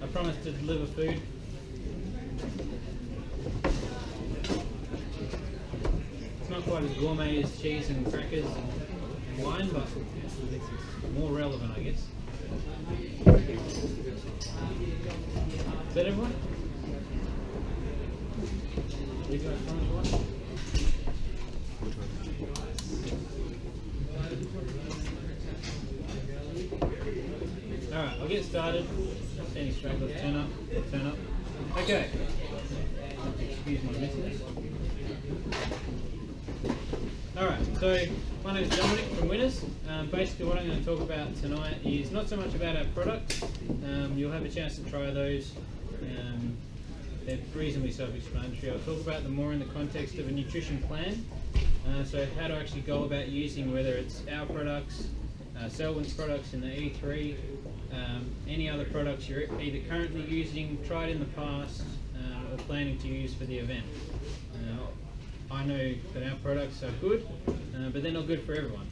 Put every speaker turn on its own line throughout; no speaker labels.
I promise to deliver food. It's not quite as gourmet as cheese and crackers and wine, but it's more relevant, I guess. Is that everyone? You guys promise one? Alright, I'll get started. Any stragglers turn up. Okay. Excuse my messiness. Alright, so my name is Dominic from Winners. Basically what I'm going to talk about tonight is not so much about our products. You'll have a chance to try those. They're reasonably self-explanatory. I'll talk about them more in the context of a nutrition plan. So how to actually go about using, whether it's our products, Selwyn's products in the E3, any other products you're either currently using, tried in the past, or planning to use for the event. I know that our products are good, but they're not good for everyone.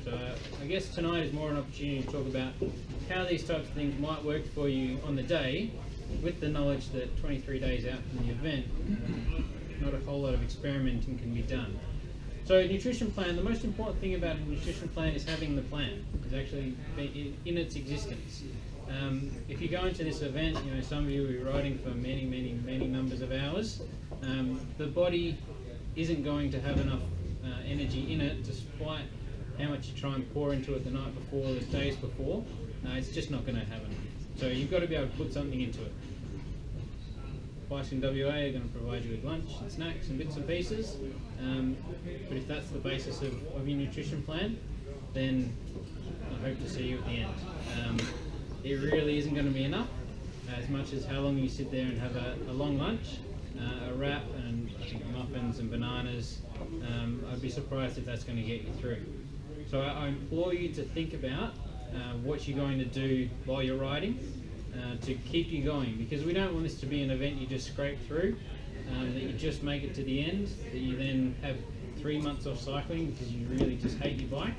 So I guess tonight is more an opportunity to talk about how these types of things might work for you on the day, with the knowledge that 23 days out from the event, not a whole lot of experimenting can be done. So nutrition plan, the most important thing about a nutrition plan is having the plan, is actually in its existence. If you go into this event, you know, some of you will be riding for many numbers of hours. The body isn't going to have enough energy in it, despite how much you try and pour into it the night before, the days before. It's just not going to have enough. So you've got to be able to put something into it. Bikes in WA are going to provide you with lunch and snacks and bits and pieces, but if that's the basis of your nutrition plan, then I hope to see you at the end. It really isn't going to be enough, as much as how long you sit there and have a long lunch, a wrap and I think muffins and bananas. I'd be surprised if that's going to get you through. So I implore you to think about what you're going to do while you're riding, to keep you going, because we don't want this to be an event you just scrape through, that you just make it to the end, that you then have 3 months off cycling because you really just hate your bike.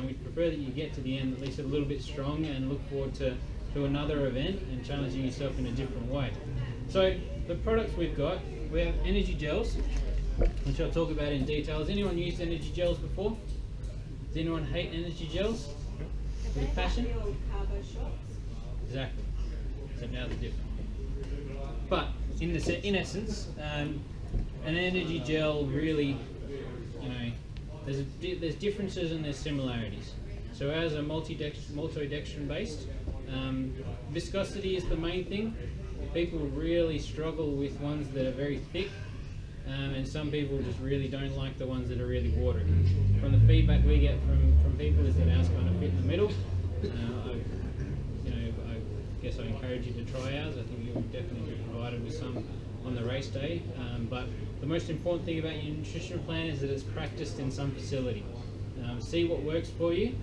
We prefer that you get to the end at least a little bit strong and look forward to another event and challenging yourself in a different way. So the products we've got, we have energy gels, which I'll talk about in detail. Has anyone used energy gels before? Does anyone hate energy gels with a passion? Exactly. So now they're different. But in essence, an energy gel really, you know, there's differences and there's similarities. So ours are multidextrin based. Viscosity is the main thing. People really struggle with ones that are very thick, and some people just really don't like the ones that are really watery. From the feedback we get from people is that ours kind of fit in the middle. I guess I encourage you to try ours. I think you'll definitely be provided with some on the race day. But the most important thing about your nutrition plan is that it's practiced in some facility. See what works for you,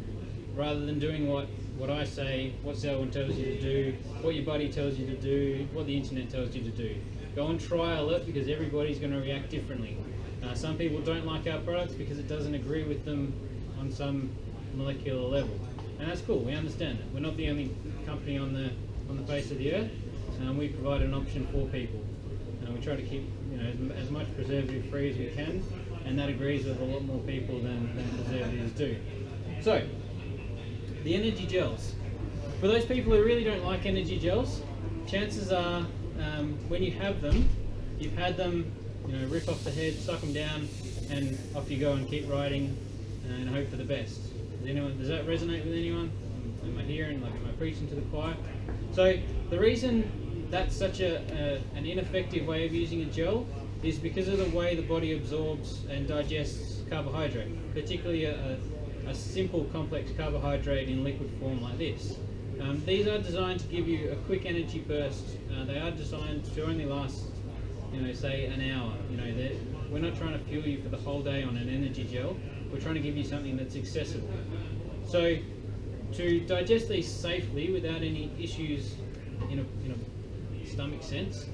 rather than doing what I say, what Selwyn tells you to do, what your buddy tells you to do, what the internet tells you to do. Go and trial it, because everybody's going to react differently. Some people don't like our products because it doesn't agree with them on some molecular level. And that's cool, we understand that. We're not the only company on the face of the earth. We provide an option for people. We try to keep, you know, as much preservative free as we can, and that agrees with a lot more people than preservatives do. So, the energy gels. For those people who really don't like energy gels, chances are when you have them, you've had them, you know, rip off the head, suck them down, and off you go and keep riding and hope for the best. Does that resonate with anyone? Am I hearing, like, am I preaching to the choir? So the reason that's such an ineffective way of using a gel is because of the way the body absorbs and digests carbohydrate, particularly a simple complex carbohydrate in liquid form like this. These are designed to give you a quick energy burst. They are designed to only last, you know, say an hour. You know, we're not trying to fuel you for the whole day on an energy gel. We're trying to give you something that's accessible. So to digest these safely without any issues in a stomach sense,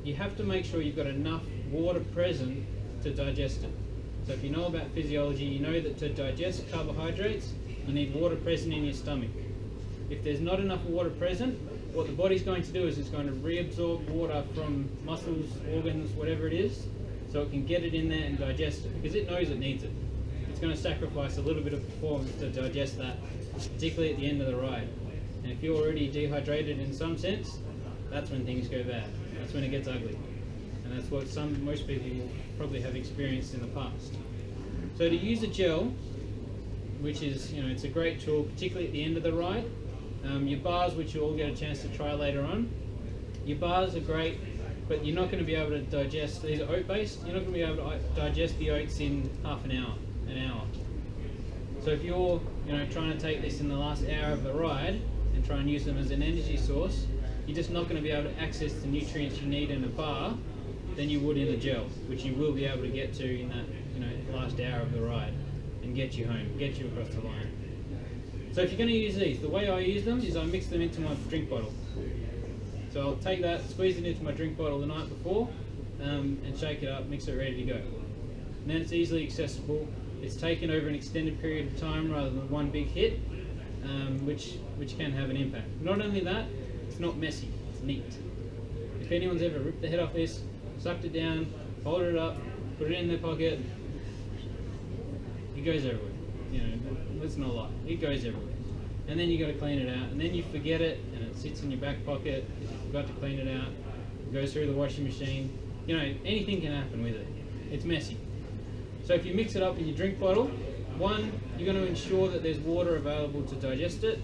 you have to make sure you've got enough water present to digest it. So if you know about physiology, you know that to digest carbohydrates, you need water present in your stomach. If there's not enough water present, what the body's going to do is it's going to reabsorb water from muscles, organs, whatever it is, so it can get it in there and digest it, because it knows it needs it. It's going to sacrifice a little bit of performance to digest that, particularly at the end of the ride. And if you're already dehydrated in some sense, that's when things go bad. That's when it gets ugly. And that's what most people will probably have experienced in the past. So to use a gel, which is, it's a great tool, particularly at the end of the ride. Your bars, which you'll all get a chance to try later on, your bars are great, but you're not going to be able to digest, these are oat-based, you're not going to be able to digest the oats in half an hour. So if you're trying to take this in the last hour of the ride and try and use them as an energy source, you're just not going to be able to access the nutrients you need in a bar than you would in a gel, which you will be able to get to in that last hour of the ride and get you home, get you across the line. So if you're going to use these, the way I use them is I mix them into my drink bottle. So I'll take that, squeeze it into my drink bottle the night before, and shake it up, mix it ready to go. And then it's easily accessible. It's taken over an extended period of time rather than one big hit, which can have an impact. Not only that, it's not messy, it's neat. If anyone's ever ripped the head off this, sucked it down, folded it up, put it in their pocket, it goes everywhere. Let's not lie, it goes everywhere. And then you got to clean it out, and then you forget it, and it sits in your back pocket. If you forgot to clean it out, it goes through the washing machine. Anything can happen with it. It's messy. So if you mix it up in your drink bottle, 1, you're going to ensure that there's water available to digest it.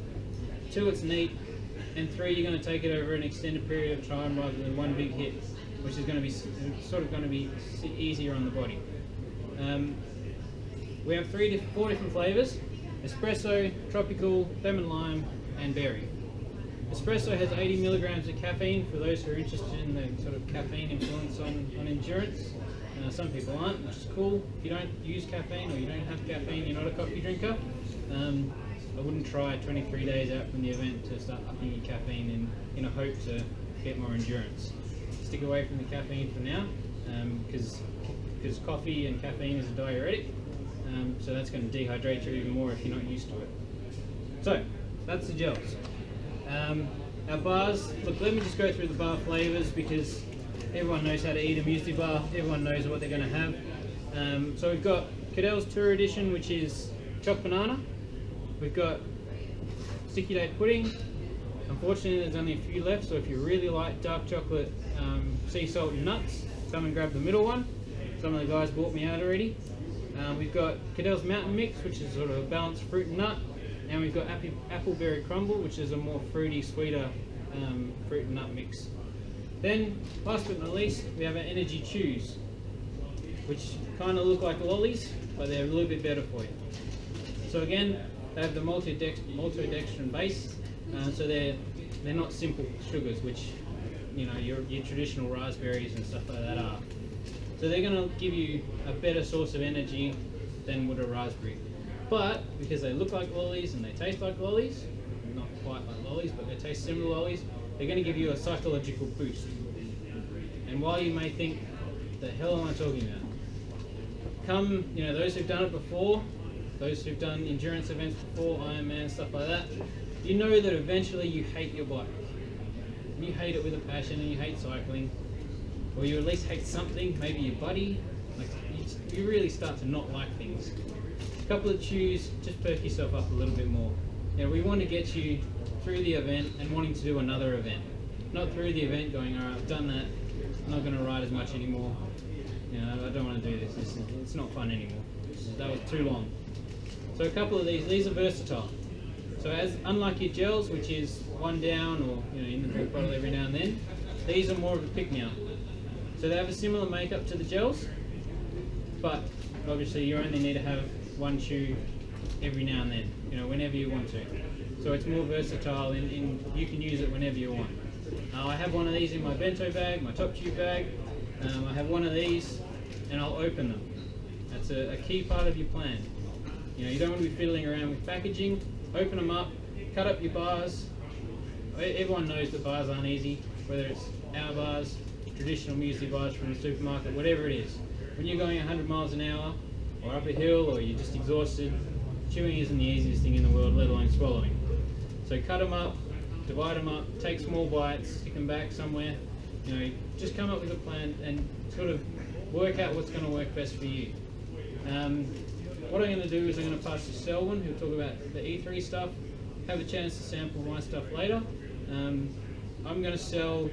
2, it's neat. And 3, you're going to take it over an extended period of time rather than one big hit, which is going to be easier on the body. We have 4 different flavors: espresso, tropical, lemon lime, and berry. Espresso has 80 milligrams of caffeine for those who are interested in the sort of caffeine influence on endurance. Some people aren't, which is cool. If you don't use caffeine or you don't have caffeine, you're not a coffee drinker, I wouldn't try 23 days out from the event to start upping your caffeine in a hope to get more endurance. Stick away from the caffeine for now, because coffee and caffeine is a diuretic, so that's going to dehydrate you even more if you're not used to it. So, that's the gels. Our bars, look, let me just go through the bar flavours because everyone knows how to eat a muesli bar, everyone knows what they're going to have. So we've got Cadell's Tour Edition, which is choc banana. We've got sticky date pudding. Unfortunately, there's only a few left, so if you really like dark chocolate, sea salt and nuts, come and grab the middle one. Some of the guys bought me out already. We've got Cadell's Mountain Mix, which is sort of a balanced fruit and nut. And we've got Appleberry Crumble, which is a more fruity, sweeter fruit and nut mix. Then, last but not least, we have our Energy Chews, which kind of look like lollies, but they're a little bit better for you. So again, they have the maltodextrin base, so they're not simple sugars, which your traditional raspberries and stuff like that are. So they're going to give you a better source of energy than would a raspberry. But because they look like lollies and they taste like lollies, not quite like lollies, but they taste similar to lollies, they're going to give you a psychological boost. And while you may think, the hell am I talking about? Come, those who've done it before, those who've done endurance events before, Ironman, stuff like that, you know that eventually you hate your bike. You hate it with a passion and you hate cycling. Or you at least hate something, maybe your buddy. Like, you really start to not like things. A couple of chews, just perk yourself up a little bit more. We want to get you through the event and wanting to do another event. Not through the event going, alright, I've done that, I'm not going to ride as much anymore. I don't want to do this. It's not fun anymore. That was too long. So a couple of these are versatile. So unlike your gels, which is one down or in the drink bottle every now and then, these are more of a pick-me-up. So they have a similar makeup to the gels, but obviously you only need to have one chew every now and then, whenever you want to. So it's more versatile and you can use it whenever you want. I have one of these in my bento bag, my top tube bag. I have one of these and I'll open them. That's a key part of your plan. You don't want to be fiddling around with packaging. Open them up, cut up your bars. Everyone knows that bars aren't easy, whether it's our bars, traditional muesli bars from the supermarket, whatever it is. When you're going 100 miles an hour, or up a hill, or you're just exhausted, chewing isn't the easiest thing in the world, let alone swallowing. So cut them up, divide them up, take small bites, stick them back somewhere. You know, just come up with a plan and sort of work out what's going to work best for you. What I'm going to do is I'm going to pass to Selwyn, who'll talk about the E3 stuff, have a chance to sample my stuff later. I'm going to sell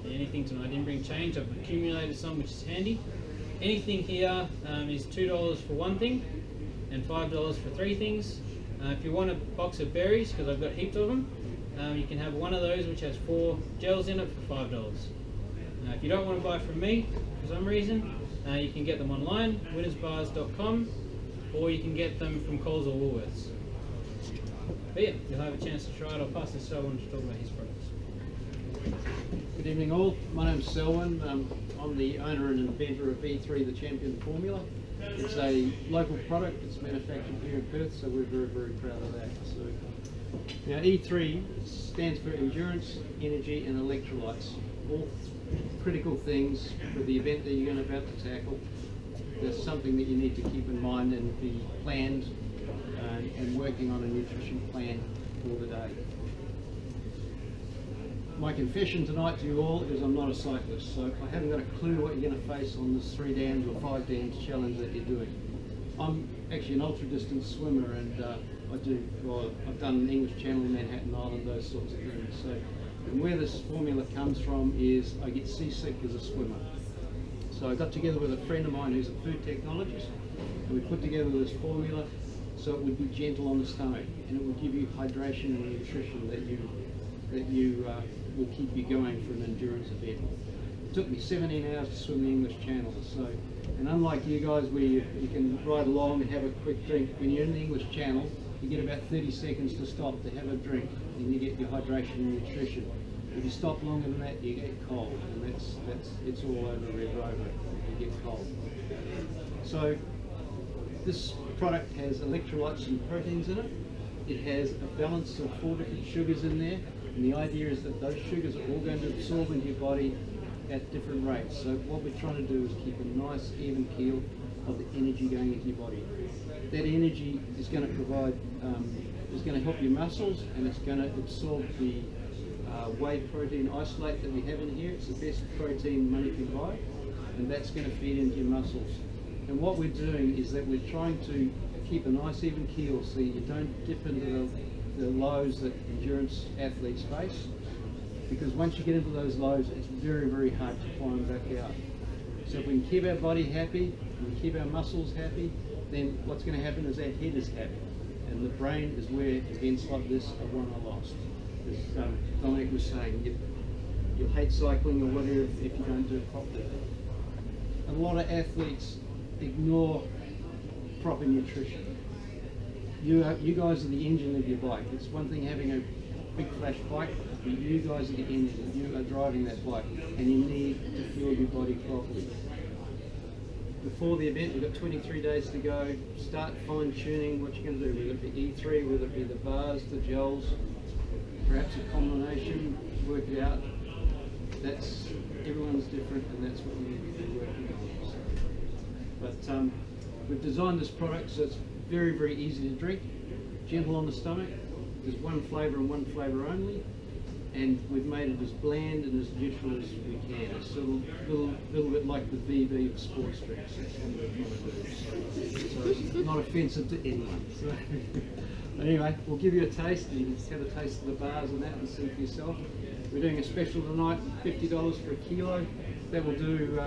anything tonight. I didn't bring change, I've accumulated some, which is handy. Anything here is $2 for one thing and $5 for three things. If you want a box of berries, because I've got heaps of them, you can have one of those which has 4 gels in it for $5. If you don't want to buy from me for some reason, you can get them online, winnersbars.com, or you can get them from Coles or Woolworths. But yeah, you'll have a chance to try it. I'll pass this to Selwyn to talk about his products.
Good evening all, my name's Selwyn. I'm the owner and inventor of E3, the Champion Formula. It's a local product, it's manufactured here in Perth, so we're very, very proud of that. So, now E3 stands for Endurance, Energy and Electrolytes. All critical things for the event that you're about to tackle. There's something that you need to keep in mind and be planned and working on a nutrition plan for the day. My confession tonight to you all is I'm not a cyclist, so I haven't got a clue what you're going to face on this 3 dams or 5 dams challenge that you're doing. I'm actually an ultra distance swimmer, and I've done an English Channel in Manhattan Island, those sorts of things. So, and where this formula comes from is I get seasick as a swimmer. So I got together with a friend of mine who's a food technologist, and we put together this formula so it would be gentle on the stomach, and it would give you hydration and nutrition that will keep you going for an endurance event. It took me 17 hours to swim the English Channel, so, and unlike you guys where you can ride along and have a quick drink, when you're in the English Channel, you get about 30 seconds to stop to have a drink, and you get your hydration and nutrition. If you stop longer than that, you get cold, and it's all over Red Rover, you get cold. So this product has electrolytes and proteins in it. It has a balance of 4 different sugars in there, and the idea is that those sugars are all going to absorb into your body at different rates. So what we're trying to do is keep a nice even keel of the energy going into your body. That energy is going to provide, is going to help your muscles, and it's going to absorb the whey protein isolate that we have in here. It's the best protein money can buy, and that's going to feed into your muscles. And what we're doing is that we're trying to keep a nice even keel so you don't dip into the lows that endurance athletes face, because once you get into those lows, it's very, very hard to climb back out. So if we can keep our body happy, and we keep our muscles happy, then what's going to happen is our head is happy, and the brain is where events like this are won or lost. As Dominic was saying, you'll hate cycling or whatever if you don't do it properly. A lot of athletes ignore proper nutrition. You guys are the engine of your bike. It's one thing having a big flash bike, but you guys are the engine. You are driving that bike, and you need to fuel your body properly. Before the event, we've got 23 days to go. Start fine-tuning what you're going to do, whether it be E3, whether it be the bars, the gels, perhaps a combination, work it out. That's, everyone's different, and that's what we need to be working on. But we've designed this product so it's very, very easy to drink, gentle on the stomach. There's one flavour and one flavour only, and we've made it as bland and as neutral as we can. It's a little bit like the VB of sports drinks. That's what we're trying to do. So it's not offensive to anyone. So anyway, we'll give you a taste, and you can have a taste of the bars and that and see for yourself. We're doing a special tonight, $50 for a kilo. That will do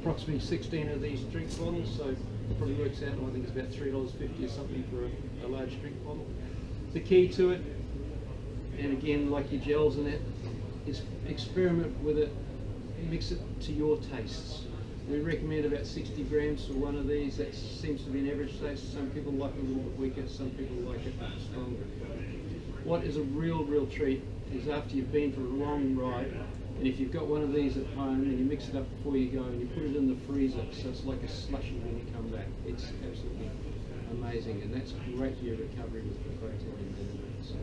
approximately 16 of these drink bottles, so it probably works out, I think it's about $3.50 or something for a large drink bottle. The key to it, and again like your gels and that, is experiment with it, mix it to your tastes. We recommend about 60 grams for one of these. That seems to be an average taste. Some people like it a little bit weaker, some people like it stronger. What is a real treat is after you've been for a long ride, and if you've got one of these at home and you mix it up before you go and you put it in the freezer so it's like a slushy when you come back, it's absolutely amazing, and that's great for your recovery with the protein in there.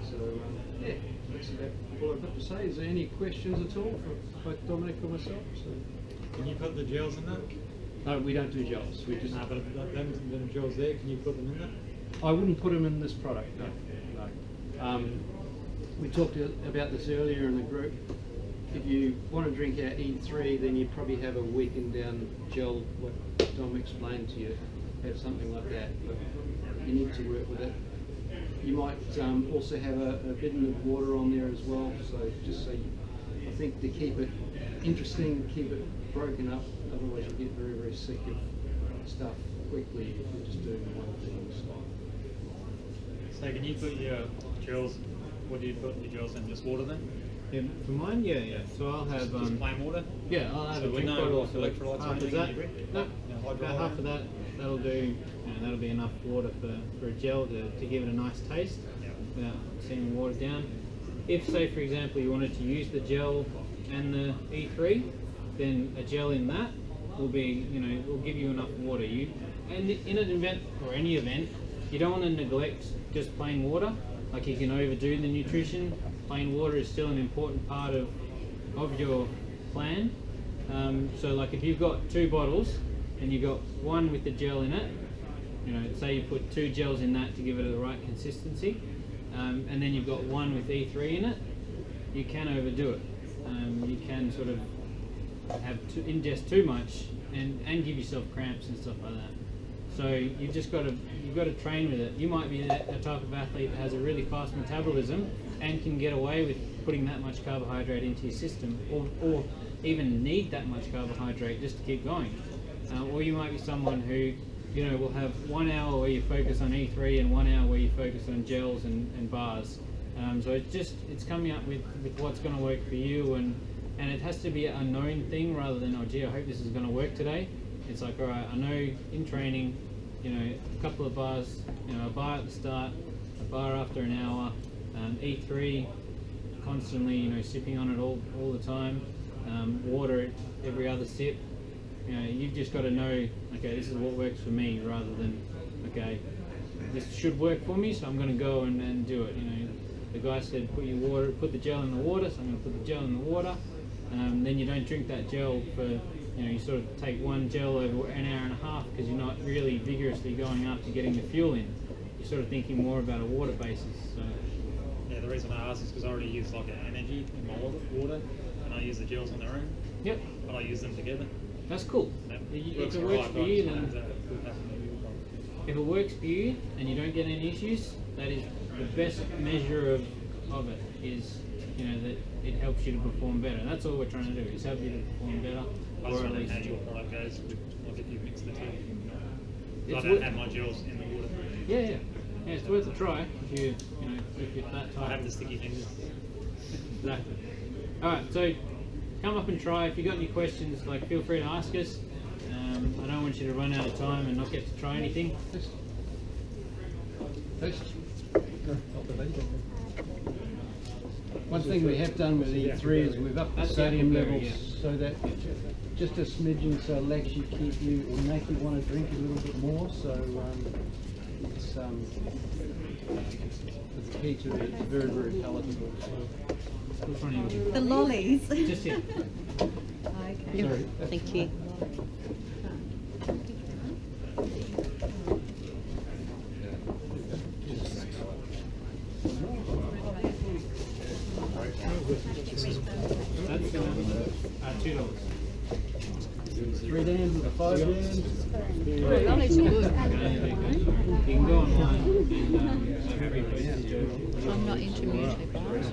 So yeah, that's about all I've got to say. Is there any questions at all for both Dominic or myself? So.
Can you put the gels in that?
No, we don't do gels. We just.
No, but them gels there, can you put them in that?
I wouldn't put them in this product. No. We talked about this earlier in the group. If you want to drink our E3, then you probably have a weakened down gel, what Dom explained to you, have something like that. But you need to work with it. You might also have a bit of water on there as well. So just so I think to keep it interesting, keep it broken up. Otherwise, you get very, very sick of stuff quickly if you're just doing one thing.
So can you put your gels, what do you put your gels in, just water then?
Yeah, for mine, yeah. So I'll have
Just plain water?
yeah, I'll have
So
a
with
drink
no
bottle.
electrolytes or
Half of
anything
that.
in your drink?
No,
No,
about
hydrolyte?
half of that. That'll do. That'll be enough water for a gel to give it a nice taste without seeming watered down. If, say, for example, you wanted to use the gel and the E3, then a gel in that will be, will give you enough water. And in an event or any event, you don't want to neglect just plain water. Like you can overdo the nutrition. Plain water is still an important part of your plan. So like if you've got 2 bottles and you've got one with the gel in it, say you put 2 gels in that to give it the right consistency, and then you've got one with E3 in it, you can overdo it. You can sort of ingest too much and give yourself cramps and stuff like that. So you've got to train with it. You might be a type of athlete that has a really fast metabolism and can get away with putting that much carbohydrate into your system, or even need that much carbohydrate just to keep going. Or you might be someone who will have 1 hour where you focus on E3 and 1 hour where you focus on gels and bars. So it's coming up with what's going to work for you, and it has to be a known thing rather than, oh gee, I hope this is going to work today. It's like, all right, I know in training, a couple of bars, a bar at the start, a bar after an hour, E3 constantly, sipping on it all the time, water every other sip. You've just got to know, okay, this is what works for me, rather than, okay, this should work for me, so I'm going to go and do it. The guy said put the gel in the water, so I'm going to put the gel in the water. Then you don't drink that gel for, you sort of take one gel over an hour and a half because you're not really vigorously going after getting the fuel in. You're sort of thinking more about a water basis. So.
Yeah, the reason I ask is because I already use like an energy in my water, and I use the gels on their own.
Yep.
But I use them together.
That's cool.
Yep.
If it works for you, then if it works for you and you don't get any issues, that is the best measure of it. Is that it helps you to perform better. That's all we're trying to do, is help you to perform better.
I just wonder how your product goes with, like if you mix the two. I don't have my gels in the water.
Yeah, it's worth a try if you're that type.
I have the sticky fingers.
Exactly. Alright, so come up and try. If you've got any questions, feel free to ask us. I don't want you to run out of time and not get to try anything.
One thing we have done with E3 is we've upped the sodium levels so that just a smidgen, so it'll actually keep you, it'll make you want to drink a little bit more. So it's the key to it. It's very, very palatable.
Which one are you?
The lollies.
Just here.
Okay.
Sorry.
Thank you.
That's $2.
3 dams with a 5 dams.
The lollies are good.
You can go online and every place
I'm not into music, right?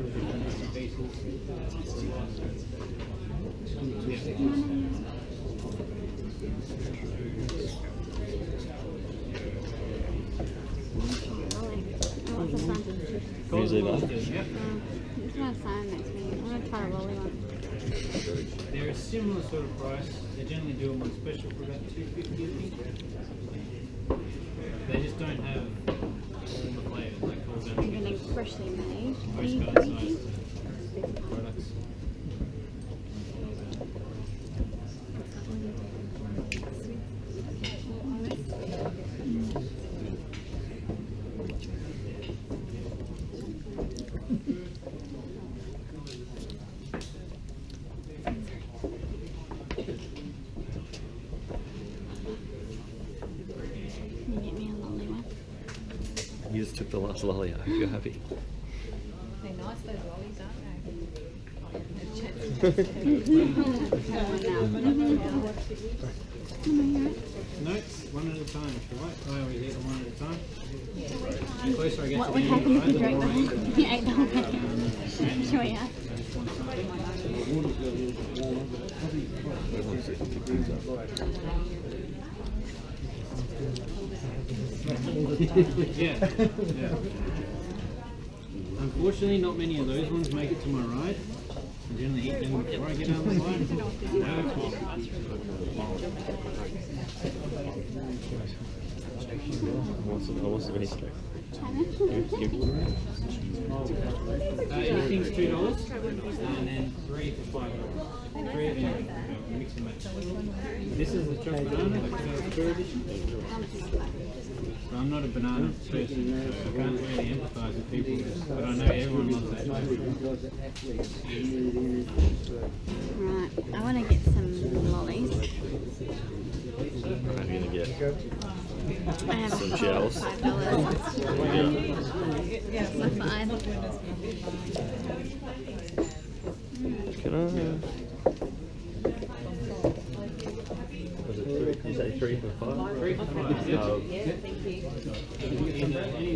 Music, huh?
Yep.
It's not sign next week. I'm gonna try a rolling one.
They're a similar sort of price. They generally do them on special for about $2.50 I think. They just don't have all the flavors like all
I'm
the
gonna freshly made.
postcard sized products.
Can you get me a lolly one?
You just took the last lolly. I hope you're happy.
No, one at a time, if you like. I always eat them one at a time. The closer I get
What
to
would
the
happen
end
if you
of
drank the
the
whole
night,
you ate the whole thing? Should we ask?
yeah. Unfortunately, not many of those ones make it to my ride. I generally eat them before I get on the ride.
What's the base?
Anything's $2 and then 3 for $5. 3 of them mix and match. This is the chocolate banana, the Tour edition. So I'm not a banana person, so I can't really empathise with people, but I know everyone loves that chocolate.
Right, I want to get some lollies.
I'm gonna get
I have
some gels.
$5. So fine.
Can I? Was it 3? You say 3 for 5?
3 for $5.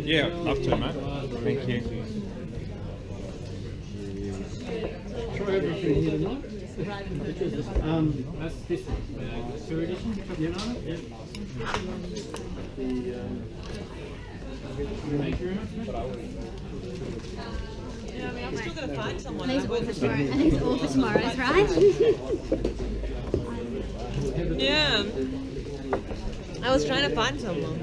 Yeah.
Yeah, up to mate. Thank you.
Try everything here tonight.
That's this one, the Tour edition, chocolate banana. Yep. Thank you very much, mate.
Yeah, I mean, I'm still going to find someone.
These are all for tomorrow. And these are all for tomorrow's, right?
Yeah. I was trying to find someone.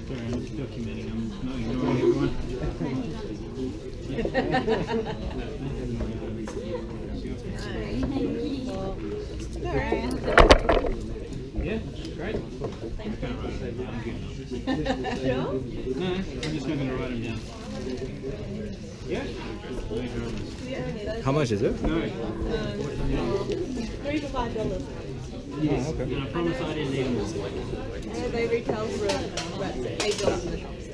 Sorry, I'm just documenting. I'm not ignoring everyone. Yeah, great. I can't write them down. I'm good.
Sure?
No, I'm just not going to write them down. Yeah?
How much is it?
No.
3 for $5.
Yes. And I promise I didn't need them.
They retail for about $8 in the shops.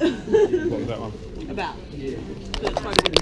What was that one?
About. So it's quite a good